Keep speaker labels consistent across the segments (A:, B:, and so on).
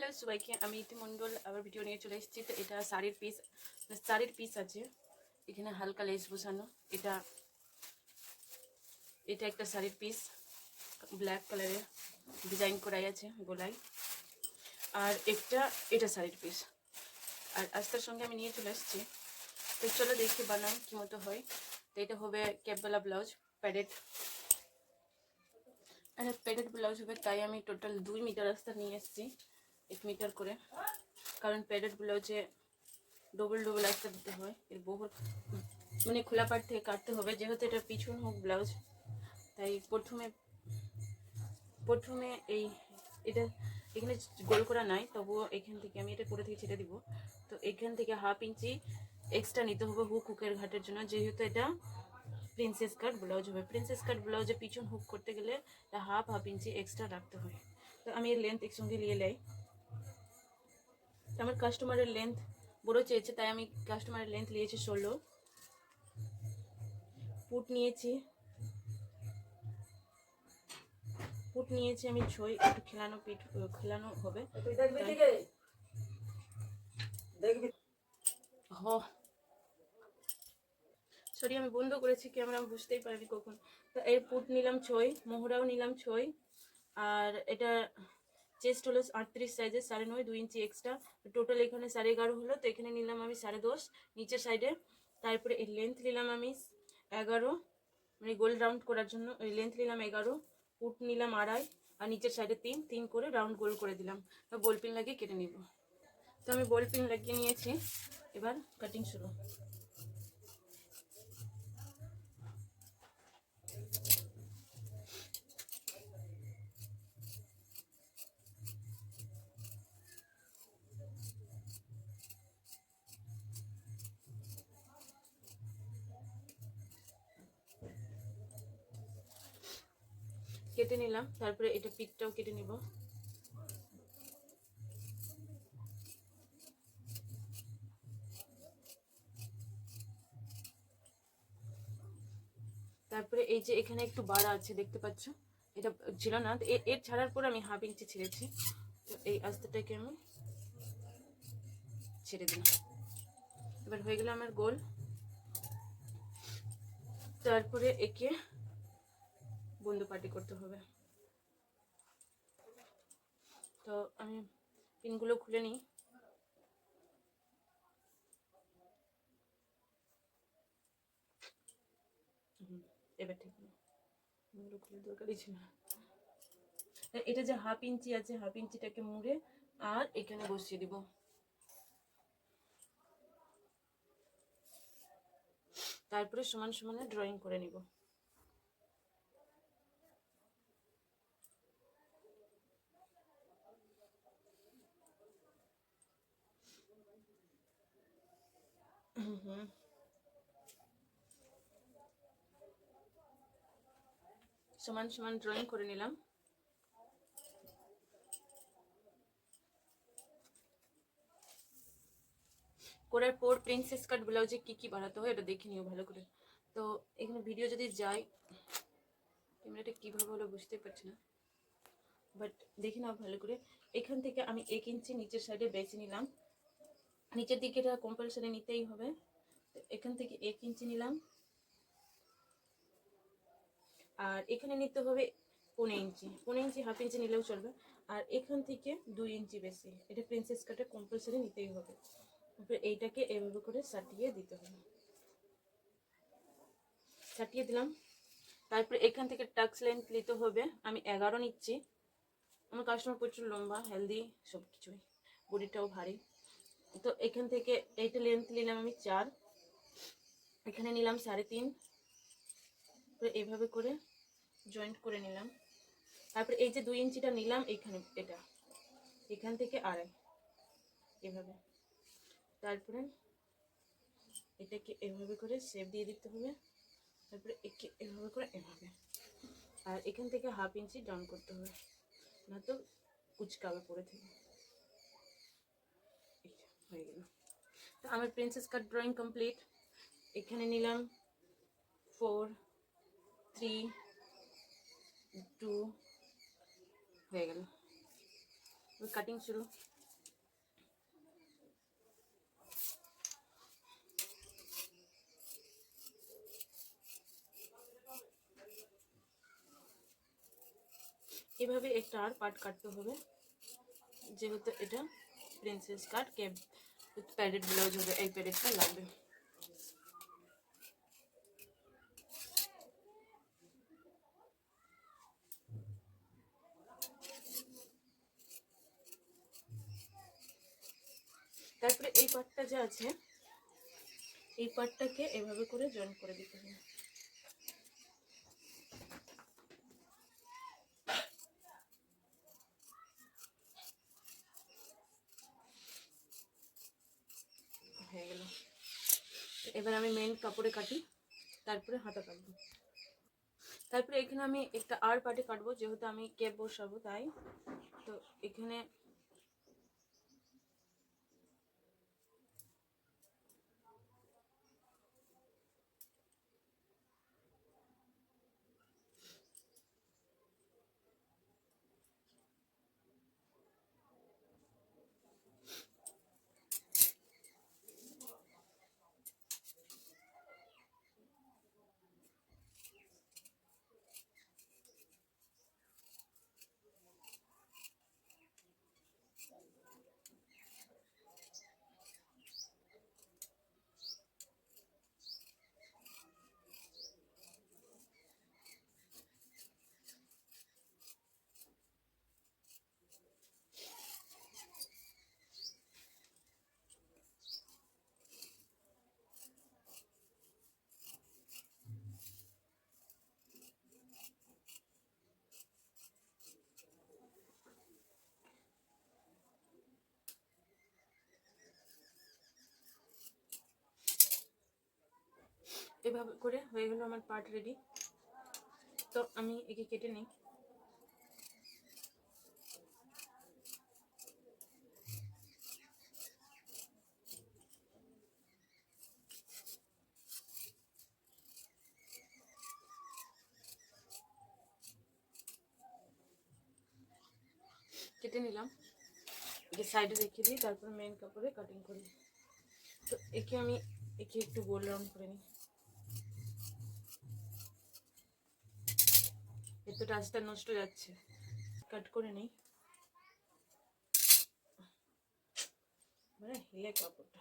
A: Hello সবাইকে, আমি ইতিমণ্ডল আবার ভিডিও নিয়ে চলে এসেছি। তো এটা শাড়ির পিস আছে, এখানে হালকা লেস বসানো। এটা এটা একটা শাড়ির পিস, ব্ল্যাক কালারের ডিজাইন করাই আছে গলায়। আর এটা শাড়ির পিস, আর আস্তার সঙ্গে আমি নিয়ে চলে এসেছি। তো চলো দেখি বানাই কি মতো হয়। তো এটা হবে ক্যাপওয়ালা ব্লাউজ, প্যাডেড ব্লাউজ হবে, তাই আমি টোটাল 2 মিটার আস্তার নিয়ে এসেছি, 1 মিটার করে। কারণ প্যাডেড ব্লাউজে ডবল আস্তার দিতে হয়, এর বহুত মানে খোলা পাট থেকে কাটতে হবে, যেহেতু এটা পিছন হোক ব্লাউজ। তাই প্রথমে এটা এখানে গোল করা নাই, তবুও এখান থেকে আমি এটা করে থেকে ছেড়ে দিব। তো এখান থেকে 1/2 ইঞ্চি এক্সট্রা নিতে হবে হুকের ঘাটের জন্য, যেহেতু এটা প্রিন্সেস কাট ব্লাউজ হবে। প্রিন্সেস কাট ব্লাউজে পিছন হুক করতে গেলে 1/2 ইঞ্চি এক্সট্রা রাখতে হয়। তো আমি এর লেন্থ একসঙ্গে নিয়ে নেই। আমার কাস্টমারের লেন্থ বড় চেয়েছে, তাই আমি কাস্টমারের লেন্থ নিয়েছি 16 ফুট নিয়েছি। আমি 6, একটু খেলানো হবে। সরি, আমি বন্ধ করেছি ক্যামেরা, আমি বুঝতেই পারিনি কখন। তো এর ফুট নিলাম 6, মোহরাও নিলাম 6। আর এটা চেস্ট হলো 38 সাইজের, 9.5 2 ইঞ্চি এক্সট্রা। টোটাল এখানে 11.5 হলো। তো এখানে নিলাম আমি 10.5 নিচের সাইডে। তারপরে এর লেন্থ নিলাম আমি 11, মানে গোল রাউন্ড করার জন্য ওই লেন্থ নিলাম 11, ফুট নিলাম 2.5, আর নিচের সাইডে 3 করে রাউন্ড গোল করে দিলাম। তো বল পিন লাগিয়ে কেটে নিব। তো আমি বল পিন লাগিয়ে নিয়েছি, এবার কাটিং শুরু। কেটে নিলাম, তারপরে এটা পিঠটাও কেটে নিব। তারপরে এই যে এখানে একটু বাড়া আছে দেখতে পাচ্ছ, এটা ছিল না, এর ছাড়ার পর আমি 1/2 ইঞ্চি ছেড়েছি। তো এই আস্তাটাকে আমি ছেড়ে দিলাম। এবার হয়ে গেল আমার গোল। তারপরে একে বন্ধ পাটি করতে হবে। তো আমি পিনগুলো খুলে নিই। এবার ঠিক পিনগুলো খুলে দরকারই ছিল। এটা যে 1/2 ইঞ্চি আছে, 1/2 ইঞ্চিটাকে মুড়ে আর এখানে বসিয়ে দিব। তারপরে সমান সমানে ড্রয়িং করে নিব। সমান সমান ড্রয়িং করে নিলাম। করার পর প্রিন্সেস কাট ব্লাউজে কি বাড়াতে হয় এটা দেখে নিও ভালো করে। তো এখানে ভিডিও যদি যায়, ক্যামেরাটা কীভাবে হলো বুঝতে পারছি না, বাট দেখে নাও ভালো করে। এখান থেকে আমি 1 ইঞ্চি নিচের সাইডে বেছে নিলাম, নিচের দিকে এটা কম্পালসারি নিতেই হবে। তো এখান থেকে 1 ইঞ্চি নিলাম, আর এখানে নিতে হবে 1.5 ইঞ্চি, 1.5 ইঞ্চি 1/2 ইঞ্চি নিলেও চলবে। আর এখান থেকে 2 ইঞ্চি বেশি, এটা প্রিন্সেস কাটে কম্পালসারি নিতেই হবে। তারপরে এইটাকে এভাবে করে সাটিয়ে দিতে হবে, সাটিয়ে দিলাম। তারপরে এখান থেকে টাক্স লেন্থ নিতে হবে, আমি 11 নিচ্ছি। আমার কাস্টমার প্রচুর লম্বা, হেলদি, সব কিছুই, বডিটাও ভারী। তো এখান থেকে এইটা লেন্থ নিলাম আমি 4, এখানে নিলাম 3.5, এইভাবে করে জয়েন্ট করে নিলাম। তারপরে এই যে 2 ইঞ্চিটা নিলাম এখানে, এটা এখান থেকে 2.5 এভাবে। তারপরে এটাকে এভাবে করে শেপ দিয়ে দিতে হবে। তারপরে একে এভাবে করে এভাবে, আর এখান থেকে 1/2 ইঞ্চি ডাউন করতে হবে, না তো কুচকাবে পরে থেকে। হয়ে গেল। তো আমার প্রিন্সেস কাট ড্রয়িং কমপ্লিট। এখানে নিলাম 4 3 2, হয়ে গেল। কাটিং শুরু। এভাবে একটা আর পার্ট কাটতে হবে, যেহেতু এটা princess cut cape padded blouse হবে, এই প্যাডেডটা লাগবে। তারপরে এই পার্টটা যে আছে, এই পার্টটাকে এভাবে করে জয়েন করে দিতে হবে। হয়ে গেল। এবার আমি মেইন কাপড়ে কাটি, তারপরে হাতা কাটবো। তারপরে এখানে আমি একটা আর পার্টে কাটবো, যেহেতু আমি কেপ বসাবো তাই। তো এখানে এভাবে করে হয়ে গেল আমার পার্ট রেডি। তো আমি একে কেটে নিই। কেটে নিলাম, একে সাইডে রেখে দিই, তারপর মেন কাপড়ে কাটিং করি। তো একে একটু গোল রাউন্ড করে নিই। এর তো টাচটা নষ্ট যাচ্ছে, কাট করে নিই। মানে হিলে কাপড়টা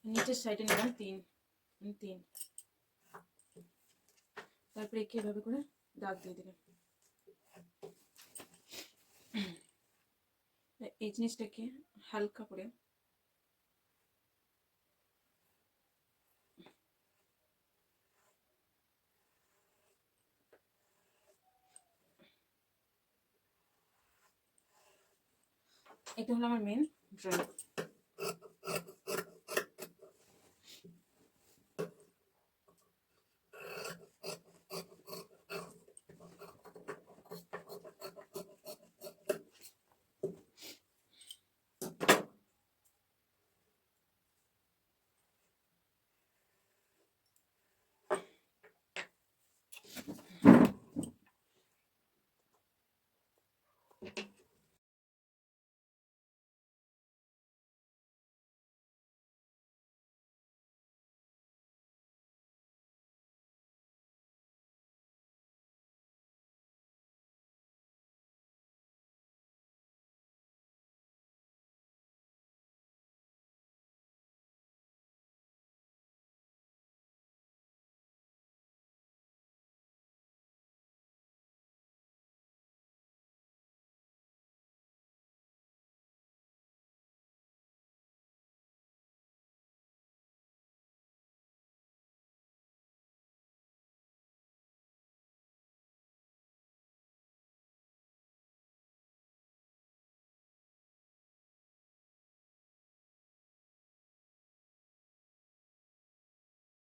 A: নিচের সাইডে নিলাম 3 3। তারপরে একে এভাবে করে দাগ দিয়ে দিলাম। এই জিনিসটাকে হালকা করে এটা হলো আমার মেন ড্রয়িং।